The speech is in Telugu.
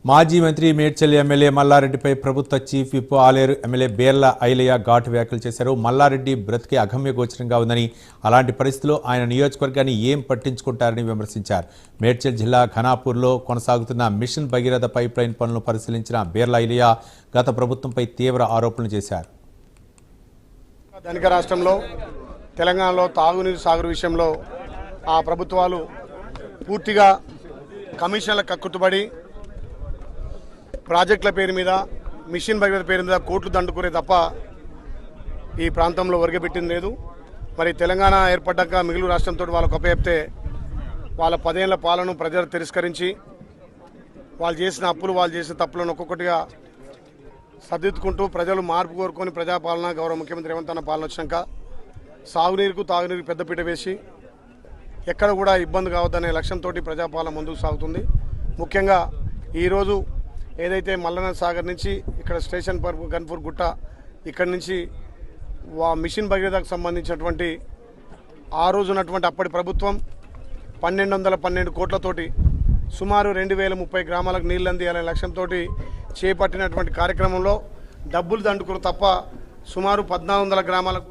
మాజీ మంత్రి మేడ్చల్ ఎమ్మెల్యే మల్లారెడ్డిపై ప్రభుత్వ chief whip Aleru MLA Beerla Ailayya ఘాటు వ్యాఖ్యలు చేశారు. మల్లారెడ్డి బ్రతికే అగమ్య గోచరంగా ఉందని, అలాంటి పరిస్థితుల్లో ఆయన నియోజకవర్గాన్ని ఏం పట్టించుకుంటారని విమర్శించారు. మేడ్చల్ జిల్లా ఘనాపూర్లో కొనసాగుతున్న మిషన్ భగీరథ పైప్ లైన్ పనులను పరిశీలించిన బేర్ల ఐలయ్య గత ప్రభుత్వంపై తీవ్ర ఆరోపణలు చేశారు. ధనిక రాష్ట్రంలో తెలంగాణలో తాగునీరు సాగు విషయంలో ఆ ప్రభుత్వాలు పూర్తిగా కమిషన్ల కక్కుతుబడి ప్రాజెక్టుల పేరు మీద మిషన్ భగీరథ పేరు మీద కోట్లు దండుకునే తప్ప ఈ ప్రాంతంలో ఒరగబెట్టింది లేదు. మరి తెలంగాణ ఏర్పడ్డాక మిగులు రాష్ట్రంతో వాళ్ళకు అప్పచెప్తే వాళ్ళ 10 ఏళ్ల పాలన ప్రజలు తిరస్కరించి వాళ్ళు చేసిన అప్పులు వాళ్ళు చేసిన తప్పులను ఒక్కొక్కటిగా సర్దిద్దుకుంటూ ప్రజలు మార్పు కోరుకొని ప్రజాపాలన గౌరవ ముఖ్యమంత్రి రేవంత్ అన్న పాలన వచ్చినాక సాగునీరుకు తాగునీరుకు పెద్దపీట వేసి ఎక్కడ కూడా ఇబ్బంది కావద్దనే లక్ష్యంతో ప్రజాపాలన ముందుకు సాగుతుంది. ముఖ్యంగా ఈరోజు ఏదైతే మల్లన్న సాగర్ నుంచి ఇక్కడ స్టేషన్ పర్పు గన్పూర్ గుట్ట ఇక్కడి నుంచి మిషన్ భగీరథకు సంబంధించినటువంటి ఆ రోజు ఉన్నటువంటి అప్పటి ప్రభుత్వం 1212 కోట్లతోటి సుమారు 2030 గ్రామాలకు నీళ్ళు అందియాలనే లక్ష్యంతో చేపట్టినటువంటి కార్యక్రమంలో డబ్బులు దండుకురు తప్ప సుమారు 1400 గ్రామాలకు